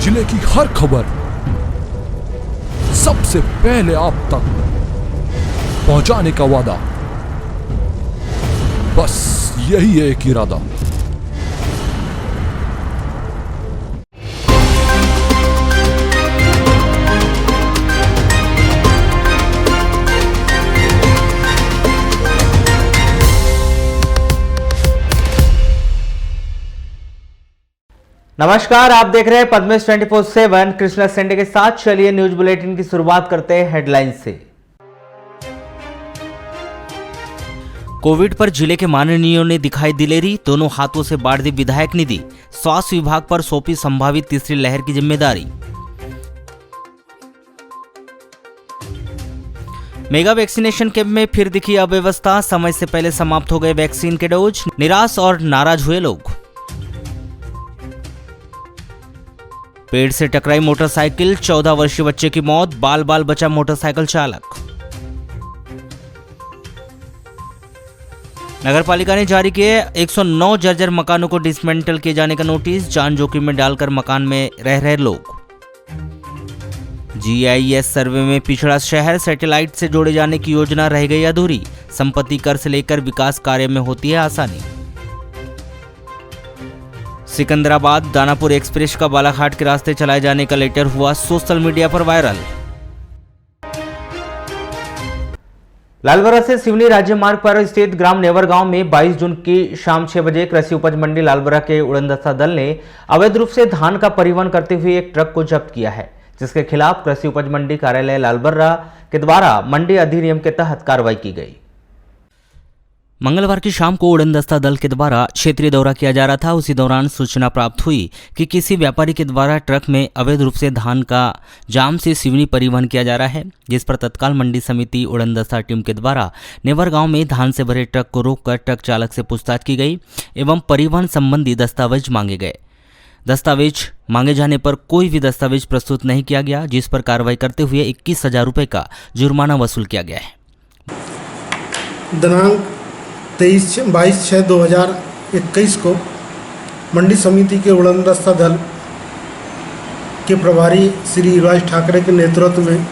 जिले की हर खबर सबसे पहले आप तक पहुंचाने का वादा, बस यही है एक इरादा। नमस्कार, आप देख रहे हैं पद्मेश 24/7 कृष्णा सेंडे के साथ। चलिए न्यूज बुलेटिन की शुरुआत करते हैं हेडलाइन से। कोविड पर जिले के माननीयों ने दिखाई दिलेरी, दोनों हाथों से बांट दी विधायक निधि। स्वास्थ्य विभाग पर सौंपी संभावित तीसरी लहर की जिम्मेदारी। मेगा वैक्सीनेशन कैंप में फिर दिखी अव्यवस्था, समय से पहले समाप्त हो गए वैक्सीन के डोज, निराश और नाराज हुए लोग। पेड़ से टकराई मोटरसाइकिल, 14 वर्षीय बच्चे की मौत, बाल बाल बचा मोटरसाइकिल चालक। नगरपालिका ने जारी किए 109 जर्जर मकानों को डिसमेंटल किए जाने का नोटिस, जान जोखिम में डालकर मकान में रह रहे लोग। GIS सर्वे में पिछड़ा शहर सैटेलाइट से जोड़े जाने की योजना रह गई अधूरी, संपत्ति कर से लेकर विकास कार्य में होती है आसानी। सिकंदराबाद दानापुर एक्सप्रेस का बालाघाट के रास्ते चलाए जाने का लेटर हुआ सोशल मीडिया पर वायरल। लालबर्रा से सिवनी राज्य मार्ग पर स्थित ग्राम नेवर गांव में 22 जून की शाम 6 बजे कृषि उपज मंडी लालबर्रा के उड़नदस्ता दल ने अवैध रूप से धान का परिवहन करते हुए एक ट्रक को जब्त किया है, जिसके खिलाफ कृषि उपज मंडी कार्यालय लालबर्रा के द्वारा मंडी अधिनियम के तहत कार्रवाई की गई। मंगलवार की शाम को उड़नदस्ता दल के द्वारा क्षेत्रीय दौरा किया जा रहा था। उसी दौरान सूचना प्राप्त हुई कि किसी व्यापारी के द्वारा ट्रक में अवैध रूप से धान का जाम से सिवनी परिवहन किया जा रहा है, जिस पर तत्काल मंडी समिति उड़नदस्ता टीम के द्वारा नेवर गांव में धान से भरे ट्रक को रोककर ट्रक चालक से पूछताछ की गई एवं परिवहन संबंधी दस्तावेज मांगे गए। दस्तावेज मांगे जाने पर कोई भी दस्तावेज प्रस्तुत नहीं किया गया, जिस पर कार्रवाई करते हुए 21,000 रुपये का जुर्माना वसूल किया गया है। दिनांक 22/6/2021 को मंडी समिति के उड़नदस्ता दल के प्रभारी श्री युवराज ठाकरे के नेतृत्व में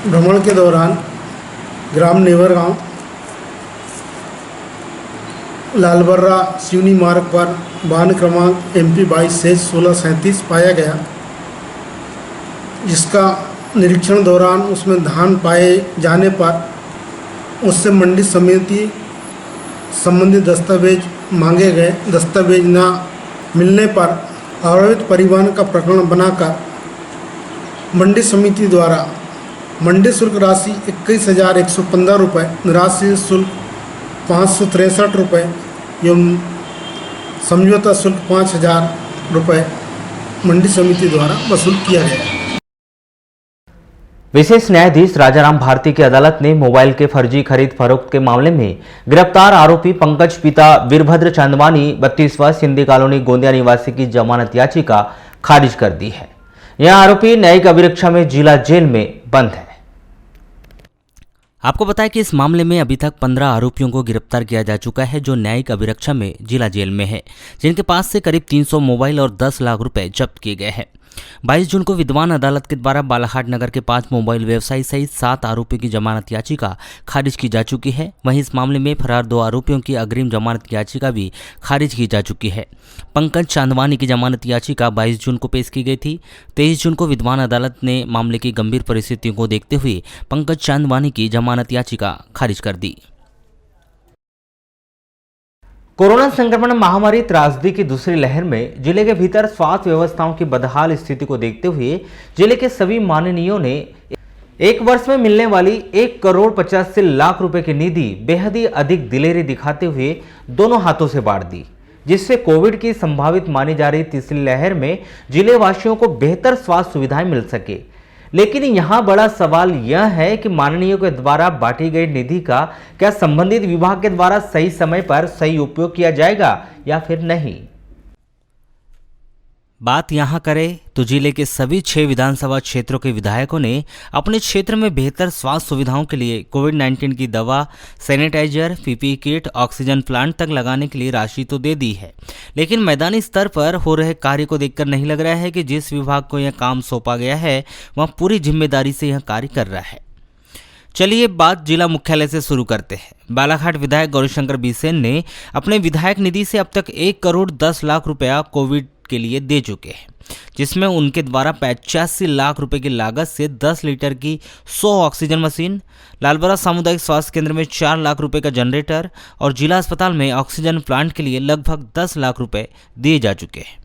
भ्रमण के दौरान ग्राम नेवर गांव लालबर्रा सिवनी मार्ग पर वाहन क्रमांक MP 22/1637 पाया गया, जिसका निरीक्षण दौरान उसमें धान पाए जाने पर उससे मंडी समिति संबंधित दस्तावेज मांगे गए। दस्तावेज न मिलने पर अवैध परिवहन का प्रकरण बनाकर मंडी समिति द्वारा मंडी शुल्क राशि 21,115 रुपये, निराशी शुल्क 563 रुपये एवं समझौता शुल्क 5,000 रुपये मंडी समिति द्वारा वसूल किया गया। विशेष न्यायाधीश राजाराम भारती की अदालत ने मोबाइल के फर्जी खरीद फरोख्त के मामले में गिरफ्तार आरोपी पंकज पिता वीरभद्र चांदवानी 32 वर्ष सिंधी कॉलोनी गोंदिया निवासी की जमानत याचिका खारिज कर दी है। यह आरोपी न्यायिक अभिरक्षा में जिला जेल में बंद है। आपको बताया कि इस मामले में अभी तक 15 आरोपियों को गिरफ्तार किया जा चुका है, जो न्यायिक अभिरक्षा में जिला जेल में है, जिनके पास से करीब 300 मोबाइल और 10 लाख रुपए जब्त किए गए हैं। 22 जून को विद्वान अदालत के द्वारा बालाघाट नगर के 5 मोबाइल व्यवसायी सहित 7 आरोपियों की जमानत याचिका खारिज की जा चुकी है। वहीं इस मामले में फरार 2 आरोपियों की अग्रिम जमानत याचिका भी खारिज की जा चुकी है। पंकज चांदवानी की जमानत याचिका 22 जून को पेश की गई थी। 23 जून को विद्वान अदालत ने मामले की गंभीर परिस्थितियों को देखते हुए पंकज चांदवानी की जमानत याचिका खारिज कर दी। कोरोना संक्रमण महामारी त्रासदी की दूसरी लहर में जिले के भीतर स्वास्थ्य व्यवस्थाओं की बदहाल स्थिति को देखते हुए जिले के सभी माननीयों ने एक वर्ष में मिलने वाली 1,85 लाख रुपए की निधि बेहद ही अधिक दिलेरी दिखाते हुए दोनों हाथों से बांट दी, जिससे कोविड की संभावित मानी जा रही तीसरी लहर में जिले वासियों को बेहतर स्वास्थ्य सुविधाएं मिल सके। लेकिन यहाँ बड़ा सवाल यह है कि माननीयों के द्वारा बांटी गई निधि का क्या संबंधित विभाग के द्वारा सही समय पर सही उपयोग किया जाएगा या फिर नहीं। बात यहाँ करें तो जिले के सभी 6 विधानसभा क्षेत्रों के विधायकों ने अपने क्षेत्र में बेहतर स्वास्थ्य सुविधाओं के लिए कोविड-19 की दवा, sanitiser, PPE kit, oxygen plant तक लगाने के लिए राशि तो दे दी है, लेकिन मैदानी स्तर पर हो रहे कार्य को देखकर नहीं लग रहा है कि जिस विभाग को यह काम सौंपा गया है वह पूरी जिम्मेदारी से यह कार्य कर रहा है। चलिए बात जिला मुख्यालय से शुरू करते हैं। बालाघाट विधायक गौरीशंकर बिसेन ने अपने विधायक निधि से अब तक 1 करोड़ 10 लाख रुपया कोविड के लिए दे चुके हैं, जिसमें उनके द्वारा 85 लाख रुपए की लागत से 10 लीटर की 100 ऑक्सीजन मशीन, लालबरा सामुदायिक स्वास्थ्य केंद्र में 4 लाख रुपए का जनरेटर और जिला अस्पताल में ऑक्सीजन प्लांट के लिए लगभग 10 लाख रुपए दिए जा चुके हैं।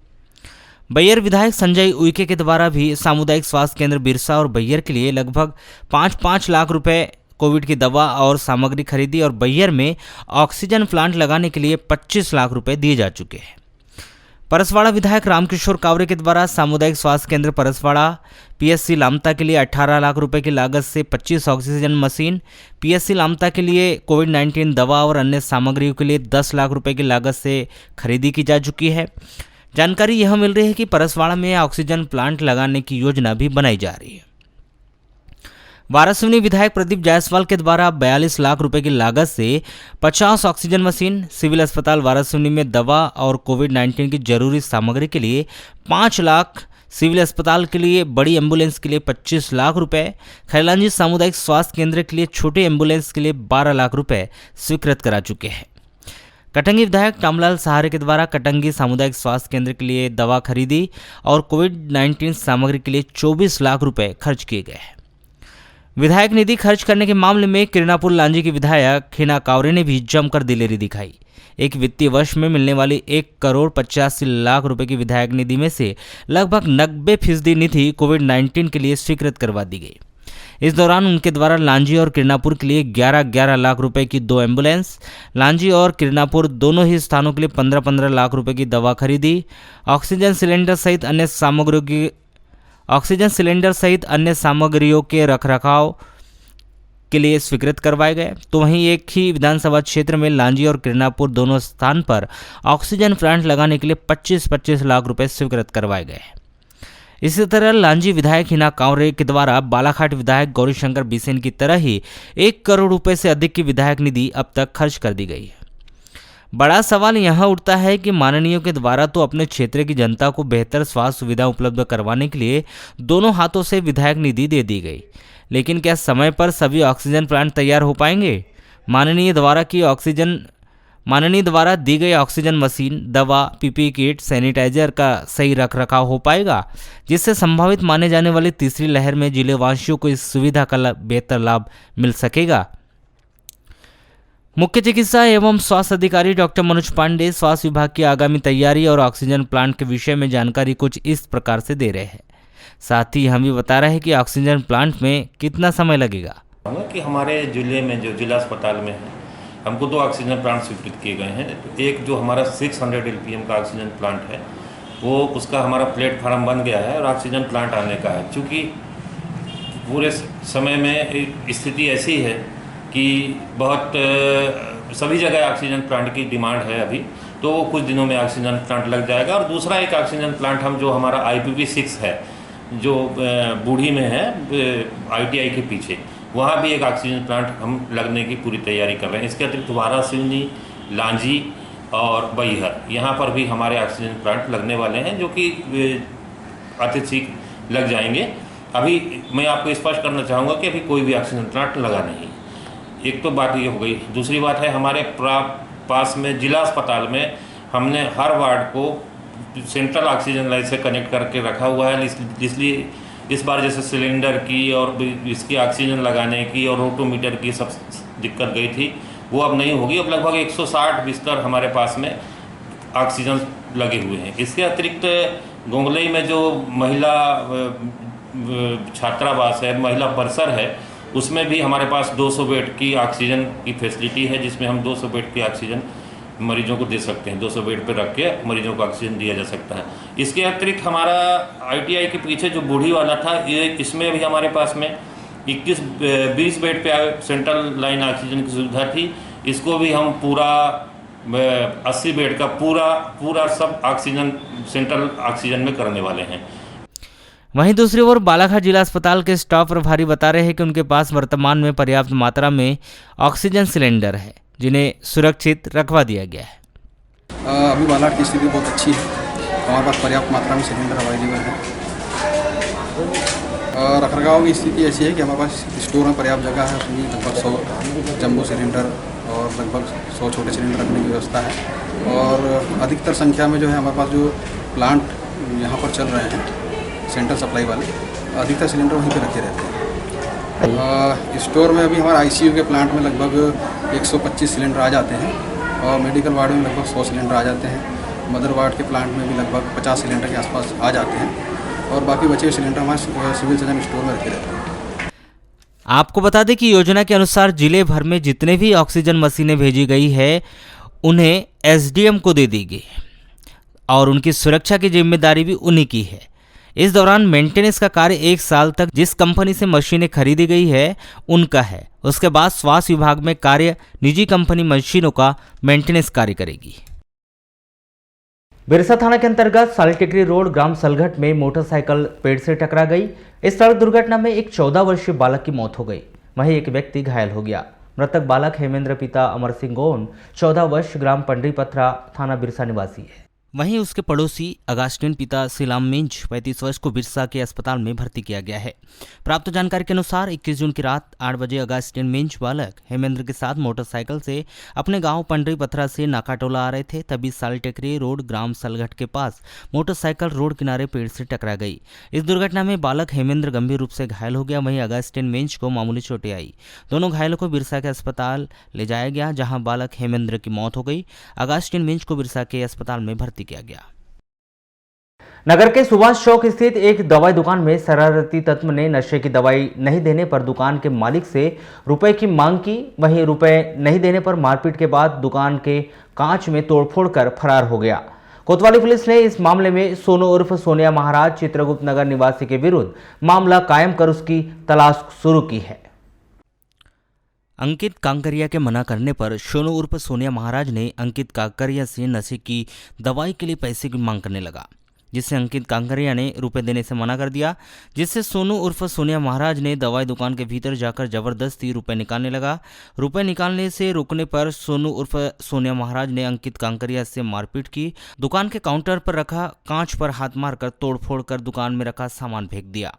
बैयर विधायक संजय उइके के द्वारा भी सामुदायिक स्वास्थ्य केंद्र बिरसा और बैयर के लिए लगभग 5-5 लाख रुपए कोविड की दवा और सामग्री खरीदी और बैयर में ऑक्सीजन प्लांट लगाने के लिए 25 लाख रुपए दिए जा चुके हैं। परसवाड़ा विधायक रामकिशोर कावरे के द्वारा सामुदायिक स्वास्थ्य केंद्र परसवाड़ा, पीएससी लामता के लिए 18 लाख रुपए की लागत से 25 ऑक्सीजन मशीन, पीएससी लामता के लिए कोविड-19 दवा और अन्य सामग्रियों के लिए 10 लाख रुपए की लागत से खरीदी की जा चुकी है। जानकारी यह मिल रही है कि परसवाड़ा में ऑक्सीजन प्लांट लगाने की योजना भी बनाई जा रही है। वारासिवनी विधायक प्रदीप जायसवाल के द्वारा 42 लाख रुपए की लागत से 50 ऑक्सीजन मशीन, सिविल अस्पताल वारासिवनी में दवा और कोविड-19 की जरूरी सामग्री के लिए 5 लाख, सिविल अस्पताल के लिए बड़ी एम्बुलेंस के लिए 25 लाख रुपए, खैलांजी सामुदायिक स्वास्थ्य केंद्र के लिए छोटे एम्बुलेंस के लिए 12 लाख रुपए स्वीकृत करा चुके हैं। कटंगी विधायक रामलाल सहारे के द्वारा कटंगी सामुदायिक स्वास्थ्य केंद्र के लिए दवा खरीदी और कोविड-19 सामग्री के लिए 24 लाख रुपए खर्च किए गए हैं। विधायक निधि खर्च करने के मामले में किरणापुर लांजी की विधायक हिना कावरे ने भी जमकर दिलेरी दिखाई। एक वित्तीय वर्ष में मिलने वाली 1 करोड़ 85 लाख रुपए की विधायक निधि में से लगभग 90% निधि कोविड-19 के लिए स्वीकृत करवा दी गई। इस दौरान उनके द्वारा लांजी और किरणापुर के लिए 11-11 लाख रुपए की 2 एम्बुलेंस, लांजी और किरणापुर दोनों ही स्थानों के लिए 15-15 लाख रुपए की दवा खरीदी, ऑक्सीजन सिलेंडर सहित अन्य सामग्रियों के रखरखाव के लिए स्वीकृत करवाए गए। तो वहीं एक ही विधानसभा क्षेत्र में लांजी और किरणापुर दोनों स्थान पर ऑक्सीजन प्लांट लगाने के लिए 25-25 लाख रुपए स्वीकृत करवाए गए। इसी तरह लांजी विधायक हिना कावरे के द्वारा बालाघाट विधायक गौरीशंकर बिसेन की तरह ही 1 करोड़ रुपए से अधिक की विधायक निधि अब तक खर्च कर दी गई है। बड़ा सवाल यहाँ उठता है कि माननीयों के द्वारा तो अपने क्षेत्र की जनता को बेहतर स्वास्थ्य सुविधा उपलब्ध करवाने के लिए दोनों हाथों से विधायक निधि दे दी गई, लेकिन क्या समय पर सभी ऑक्सीजन प्लांट तैयार हो पाएंगे? माननीय द्वारा दी गई ऑक्सीजन मशीन, दवा, पीपीई किट, सैनिटाइजर का सही रखरखाव हो पाएगा, जिससे संभावित माने जाने वाली तीसरी लहर में जिलेवासियों को इस सुविधा का बेहतर लाभ मिल सकेगा? मुख्य चिकित्सा एवं स्वास्थ्य अधिकारी डॉक्टर मनोज पांडे स्वास्थ्य विभाग की आगामी तैयारी और ऑक्सीजन प्लांट के विषय में जानकारी कुछ इस प्रकार से दे रहे हैं। साथ ही हम भी बता रहे हैं कि ऑक्सीजन प्लांट में कितना समय लगेगा। कि हमारे जिले में जो जिला अस्पताल में है, हमको 2 ऑक्सीजन प्लांट स्वीकृत किए गए हैं। एक जो हमारा 600 LPM का ऑक्सीजन प्लांट है, वो उसका हमारा प्लेटफार्म बन गया है और ऑक्सीजन प्लांट आने का है। चूँकि पूरे समय में स्थिति ऐसी है कि बहुत सभी जगह ऑक्सीजन प्लांट की डिमांड है अभी, तो वो कुछ दिनों में ऑक्सीजन प्लांट लग जाएगा। और दूसरा एक ऑक्सीजन प्लांट हम जो हमारा IPP6 है, जो बूढ़ी में है ITI के पीछे, वहाँ भी एक ऑक्सीजन प्लांट हम लगने की पूरी तैयारी कर रहे हैं। इसके अतिरिक्त वारासिवनी, लांजी और बैहर, यहाँ पर भी हमारे ऑक्सीजन प्लांट लगने वाले हैं, जो कि अतिशीघ्र लग जाएंगे। अभी मैं आपको स्पष्ट करना चाहूँगा कि अभी कोई भी ऑक्सीजन प्लांट लगा नहीं। एक तो बात ये हो गई। दूसरी बात है, हमारे पास में जिला अस्पताल में हमने हर वार्ड को सेंट्रल ऑक्सीजन लाइन से कनेक्ट करके रखा हुआ है। इसलिए इस बार जैसे सिलेंडर की और इसकी ऑक्सीजन लगाने की और रोटोमीटर की सब दिक्कत गई थी, वो अब नहीं होगी। अब लगभग 160 बिस्तर हमारे पास में ऑक्सीजन लगे हुए हैं। इसके अतिरिक्त गोंगलई में जो महिला छात्रावास है, महिला परिसर है, उसमें भी हमारे पास 200 बेड की ऑक्सीजन की फैसिलिटी है, जिसमें हम 200 बेड की ऑक्सीजन मरीजों को दे सकते हैं। 200 बेड पर रख के मरीजों को ऑक्सीजन दिया जा सकता है। इसके अतिरिक्त हमारा ITI के पीछे जो बूढ़ी वाला था, ये इसमें भी हमारे पास में 20 बेड पे सेंट्रल लाइन ऑक्सीजन की सुविधा थी। इसको भी हम पूरा 80 बेड का पूरा सब ऑक्सीजन सेंट्रल ऑक्सीजन में करने वाले हैं। वहीं दूसरी ओर बालाघाट जिला अस्पताल के स्टाफ प्रभारी बता रहे हैं कि उनके पास वर्तमान में पर्याप्त मात्रा में ऑक्सीजन सिलेंडर है, जिन्हें सुरक्षित रखवा दिया गया है। अभी बालाघाट की स्थिति बहुत अच्छी है, हमारे पास पर्याप्त मात्रा में सिलेंडर अवेलेबल है। रखरखाव की स्थिति ऐसी है कि हमारे पास स्टोर में पर्याप्त जगह है, उसमें लगभग 100 जंबो सिलेंडर और लगभग 100 छोटे सिलेंडर रखने की व्यवस्था है। और अधिकतर संख्या में जो है हमारे पास जो प्लांट यहाँ पर चल रहे हैं सेंट्रल सप्लाई वाले, अधिकतर सिलेंडर वहीं पे रखे रहते हैं। स्टोर में अभी हमारा आईसीयू के प्लांट में लगभग 125 सिलेंडर आ जाते हैं और मेडिकल वार्ड में लगभग 100 सिलेंडर आ जाते हैं। मदर वार्ड के प्लांट में भी लगभग 50 सिलेंडर के आसपास आ जाते हैं और बाकी बचे हुए सिलेंडर हमारे सिविल सर्जन स्टोर में रखे रहते हैं। आपको बता दें कि योजना के अनुसार जिले भर में जितने भी ऑक्सीजन मशीनें भेजी गई है उन्हें एसडीएम को दे दी गई और उनकी सुरक्षा की जिम्मेदारी भी उन्हीं की है। इस दौरान मेंटेनेंस का कार्य 1 साल तक जिस कंपनी से मशीनें खरीदी गई है उनका है। उसके बाद स्वास्थ्य विभाग में कार्य निजी कंपनी मशीनों का मेंटेनेंस कार्य करेगी। बिरसा थाना के अंतर्गत सालटेकरी रोड ग्राम सलघट में मोटरसाइकिल पेड़ से टकरा गई। इस सड़क दुर्घटना में एक 14 वर्षीय बालक की मौत हो गई, वहीं एक व्यक्ति घायल हो गया। मृतक बालक हेमेंद्र पिता अमर सिंह गोंड 14 वर्ष ग्राम पंडरी पथरा थाना बिरसा निवासी है। वहीं उसके पड़ोसी अगास्टिन पिता सिलाम मिंज 35 वर्ष को बिरसा के अस्पताल में भर्ती किया गया है। प्राप्त जानकारी के अनुसार 21 जून की रात 8 बजे अगास्टिन मिंज बालक हेमेंद्र के साथ मोटरसाइकिल से अपने गांव पंडरी पथरा से नाकाटोला आ रहे थे, तभी सालटेकरी रोड ग्राम सलघट के पास मोटरसाइकिल रोड किनारे पेड़ से टकरा गई। इस दुर्घटना में बालक हेमेंद्र गंभीर रूप से घायल हो गया, वहीं अगास्टिन मिंज को मामूली चोटें आई। दोनों घायलों को बिरसा के अस्पताल ले जाया गया, जहाँ बालक हेमेंद्र की मौत हो गई। अगास्टिन मिंज को बिरसा के अस्पताल में भर्ती किया गया। नगर के सुभाष चौक स्थित एक दवाई दुकान में शरारती तत्व ने नशे की दवाई नहीं देने पर दुकान के मालिक से रुपए की मांग की। वहीं रुपए नहीं देने पर मारपीट के बाद दुकान के कांच में तोड़फोड़ कर फरार हो गया। कोतवाली पुलिस ने इस मामले में सोनू उर्फ सोनिया महाराज चित्रगुप्त नगर निवासी के विरुद्ध मामला कायम कर उसकी तलाश शुरू की है। अंकित कांकरिया के मना करने पर सोनू उर्फ सोनिया महाराज ने अंकित कांकरिया से नशे की दवाई के लिए पैसे की मांग करने लगा, जिससे अंकित कांकरिया ने रुपए देने से मना कर दिया, जिससे सोनू उर्फ सोनिया महाराज ने दवाई दुकान के भीतर जाकर जबरदस्ती रुपए निकालने लगा। रुपए निकालने से रोकने पर सोनू उर्फ सोनिया महाराज ने अंकित कांकरिया से मारपीट की। दुकान के काउंटर पर रखा कांच पर हाथ मारकर तोड़फोड़ कर दुकान में रखा सामान फेंक दिया।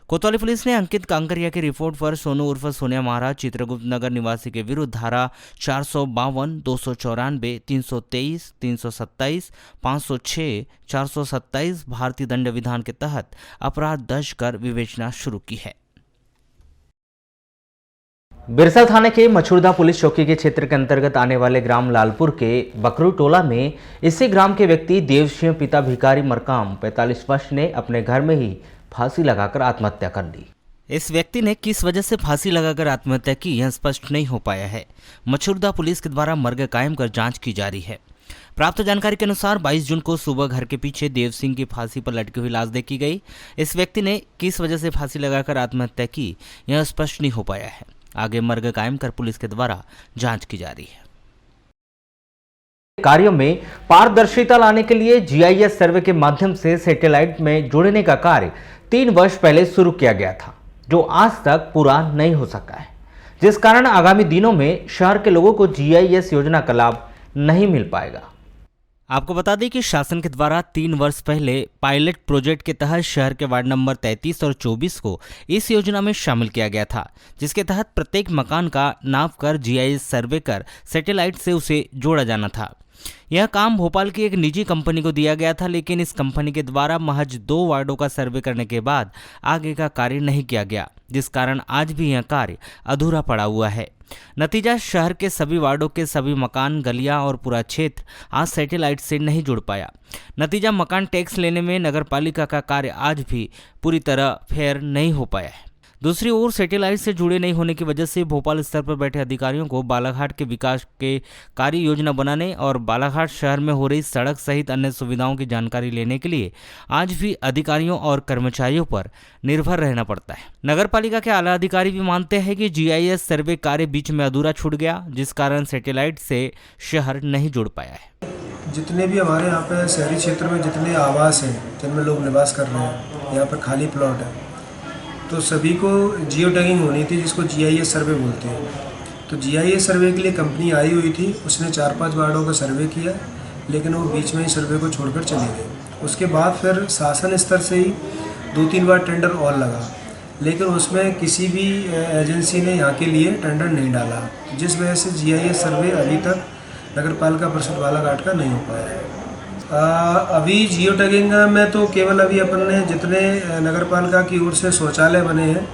कोतवाली पुलिस ने अंकित कांकरिया की रिपोर्ट पर सोनू उर्फ सोनिया महाराज चित्रगुप्त नगर निवासी के विरुद्ध धारा 452, 294, 323, 327, 506, 427 भारतीय दंड विधान के तहत अपराध दर्ज कर विवेचना शुरू की है। बिरसा थाने के मछुरदा पुलिस चौकी के क्षेत्र के अंतर्गत आने वाले ग्राम लालपुर के बकरू टोला में इसी ग्राम के व्यक्ति देव सिंह पिता भिखारी मरकाम 45 वर्ष ने अपने घर में ही फांसी लगाकर आत्महत्या कर दी। इस व्यक्ति ने किस वजह से फांसी लगाकर आत्महत्या की यह स्पष्ट नहीं हो पाया है। मछुरदा पुलिस के द्वारा मर्ग कायम कर जांच की जा रही है। प्राप्त जानकारी के अनुसार 22 जून को सुबह घर के पीछे देव सिंह की फांसी पर लटकी हुई लाश देखी गई। इस व्यक्ति ने किस वजह से फांसी लगाकर आत्महत्या की यह स्पष्ट नहीं हो पाया है। आगे मर्ग कायम कर पुलिस के द्वारा जांच की जा रही है। कार्यों में पारदर्शिता लाने के लिए जीआईएस सर्वे के माध्यम से सैटेलाइट में जोड़ने का कार्य 3 वर्ष पहले शुरू किया गया था, जो आज तक पूरा नहीं हो सका है, जिस कारण आगामी दिनों में शहर के लोगों को जीआईएस योजना का लाभ नहीं मिल पाएगा। आपको बता दें कि शासन के द्वारा 3 वर्ष पहले पायलट प्रोजेक्ट के तहत शहर के वार्ड नंबर 33 और 24 को इस योजना में शामिल किया गया था, जिसके तहत प्रत्येक मकान का नाप कर जीआईएस सर्वे कर सैटेलाइट से उसे जोड़ा जाना था। यह काम भोपाल की एक निजी कंपनी को दिया गया था, लेकिन इस कंपनी के द्वारा महज 2 वार्डों का सर्वे करने के बाद आगे का कार्य नहीं किया गया, जिस कारण आज भी यह कार्य अधूरा पड़ा हुआ है। नतीजा, शहर के सभी वार्डों के सभी मकान, गलियां और पूरा क्षेत्र आज सैटेलाइट से नहीं जुड़ पाया। नतीजा, मकान टैक्स लेने में नगर पालिका का कार्य आज भी पूरी तरह फेयर नहीं हो पाया है। दूसरी ओर सैटेलाइट से जुड़े नहीं होने की वजह से भोपाल स्तर पर बैठे अधिकारियों को बालाघाट के विकास के कार्य योजना बनाने और बालाघाट शहर में हो रही सड़क सहित अन्य सुविधाओं की जानकारी लेने के लिए आज भी अधिकारियों और कर्मचारियों पर निर्भर रहना पड़ता है। नगर पालिका के आला अधिकारी भी मानते हैं कि GIS सर्वे कार्य बीच में अधूरा छूट गया, जिस कारण सैटेलाइट से शहर नहीं जुड़ पाया है। जितने भी हमारे यहाँ पे शहरी क्षेत्र में जितने आवास हैं जिनमें लोग निवास कर रहे हैं, यहाँ पर खाली प्लॉट है, तो सभी को जियो टैगिंग होनी थी, जिसको GIS सर्वे बोलते हैं। तो GIS सर्वे के लिए कंपनी आई हुई थी, उसने 4-5 वार्डों का सर्वे किया, लेकिन वो बीच में ही सर्वे को छोड़कर चले गए। उसके बाद फिर शासन स्तर से ही 2-3 बार टेंडर और लगा, लेकिन उसमें किसी भी एजेंसी ने यहाँ के लिए टेंडर नहीं डाला, जिस वजह से GIS सर्वे अभी तक नगर पालिका परिषद बालाघाट का नहीं हो पाया है। अभी जियो टैगिंग में तो केवल अभी अपन ने जितने नगर पालिका की ओर से शौचालय बने हैं,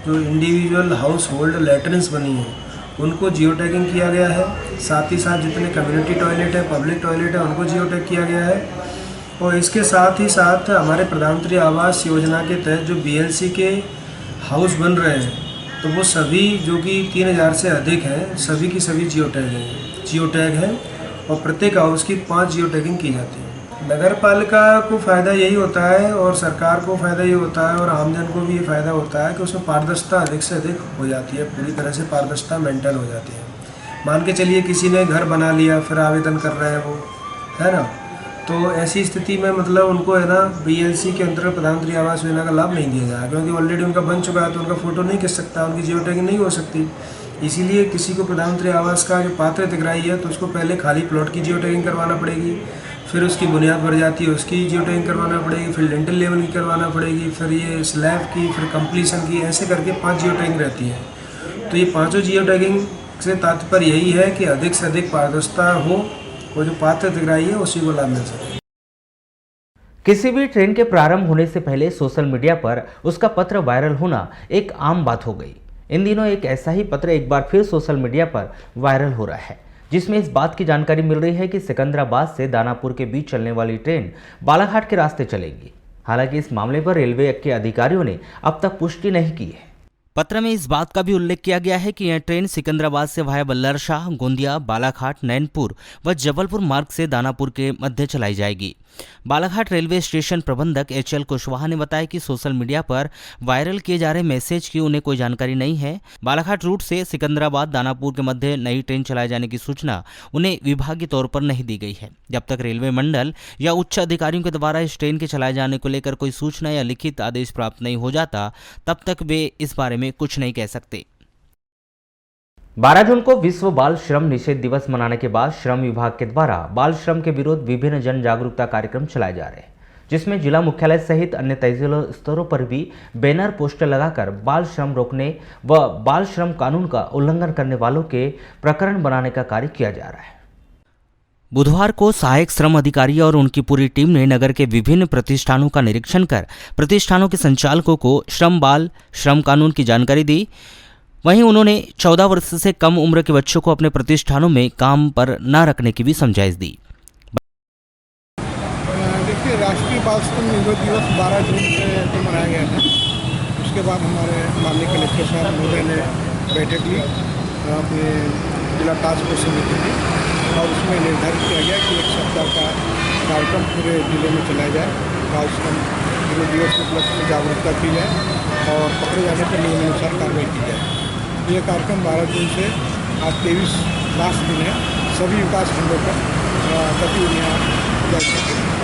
जो इंडिविजुअल हाउस होल्ड लैट्रिन्स बनी हैं, उनको जियो टैगिंग किया गया है। साथ ही साथ जितने कम्युनिटी टॉयलेट है, पब्लिक टॉयलेट है, उनको जियो टैग किया गया है। और इसके साथ ही साथ हमारे प्रधानमंत्री आवास योजना के तहत जो BLC के हाउस बन रहे हैं, तो वो सभी जो कि 3000 से अधिक हैं, सभी की सभी जियो टैग है और प्रत्येक हाउस की 5 जियो टैगिंग की जाती है। नगर पालिका को फ़ायदा यही होता है और सरकार को फ़ायदा ये होता है और आमजन को भी ये फ़ायदा होता है कि उसमें पारदर्शिता अधिक से अधिक हो जाती है, पूरी तरह से पारदर्शिता मेंटेन हो जाती है। मान के चलिए किसी ने घर बना लिया, फिर आवेदन कर रहे हैं वो, है ना, तो ऐसी स्थिति में मतलब उनको है ना BLC के अंतर्गत प्रधानमंत्री आवास योजना का लाभ नहीं दिया जाएगा, क्योंकि ऑलरेडी उनका बन चुका है, तो उनका फ़ोटो नहीं खींच सकता, उनकी जियो टैगिंग नहीं हो सकती। इसीलिए किसी को प्रधानमंत्री आवास का जो पात्र हितग्राही है, तो उसको पहले खाली प्लॉट की जियो टैगिंग करवाना पड़ेगी, फिर उसकी बुनियाद भर जाती है उसकी जियो टैगिंग करवाना पड़ेगी, फिर लिंटल लेवल की करवाना पड़ेगी, फिर ये स्लैब की, फिर कंप्लीशन की, ऐसे करके 5 जियो टैगिंग रहती है। तो ये 5 जियो टैगिंग से तात्पर्य यही है कि अधिक से अधिक पारदर्शिता हो, वो जो पात्र हितग्राही है उसी को लाभ मिल सके। किसी भी ट्रेन के प्रारंभ होने से पहले सोशल मीडिया पर उसका पत्र वायरल होना एक आम बात हो गई। इन दिनों एक ऐसा ही पत्र एक बार फिर सोशल मीडिया पर वायरल हो रहा है, जिसमें इस बात की जानकारी मिल रही है कि सिकंदराबाद से दानापुर के बीच चलने वाली ट्रेन बालाघाट के रास्ते चलेगी। हालांकि इस मामले पर रेलवे के अधिकारियों ने अब तक पुष्टि नहीं की है। पत्र में इस बात का भी उल्लेख किया गया है कि यह ट्रेन सिकंदराबाद से वाया बल्लरशाह, गोंदिया, बालाघाट, नैनपुर व जबलपुर मार्ग से दानापुर के मध्य चलाई जाएगी। बालाघाट रेलवे स्टेशन प्रबंधक HL कुशवाहा ने बताया कि सोशल मीडिया पर वायरल किए जा रहे मैसेज की उन्हें कोई जानकारी नहीं है। बालाघाट रूट से सिकंदराबाद दानापुर के मध्य नई ट्रेन चलाए जाने की सूचना उन्हें विभागीय तौर पर नहीं दी गई है। जब तक रेलवे मंडल या उच्च अधिकारियों के द्वारा इस ट्रेन के चलाए जाने को लेकर कोई सूचना या लिखित आदेश प्राप्त नहीं हो जाता, तब तक वे इस बारे में कुछ नहीं कह सकते। 12 जून को विश्व बाल श्रम निषेध दिवस मनाने के बाद श्रम विभाग के द्वारा बाल श्रम के विरुद्ध विभिन्न जन जागरूकता कार्यक्रम चलाए जा रहे हैं, जिसमें जिला मुख्यालय सहित अन्य तहसील स्तरों पर भी बैनर पोस्टर लगाकर बाल श्रम रोकने व बाल श्रम कानून का उल्लंघन करने वालों के प्रकरण बनाने का कार्य किया जा रहा है। बुधवार को सहायक श्रम अधिकारी और उनकी पूरी टीम ने नगर के विभिन्न प्रतिष्ठानों का निरीक्षण कर प्रतिष्ठानों के संचालकों को श्रम बाल श्रम कानून की जानकारी दी। वहीं उन्होंने 14 वर्ष से कम उम्र के बच्चों को अपने प्रतिष्ठानों में काम पर न रखने की भी समझाइश दी। देखिए, राष्ट्रीय बाल श्रम निषेध दिवस 12 जून को मनाया गया था। उसके बाद हमारे माननीय कलेक्टर साहब महोदय ने बैठक ली अपने जिला टास्क फोर्स समिति की, और उसमें निर्धारित किया गया कि 1 सप्ताह का कार्यक्रम पूरे जिले में चलाया जाए। बाल श्रम निषेध दिवस के उपलक्ष्य में जागरूकता की जाए और पकड़े जाने पर नियमानुसार कार्रवाई की जाए। ये कार्यक्रम 12 जून से आज 23 लास्ट दिन है। सभी विकास खंडों पर गतिविधियाँ जारी हैं।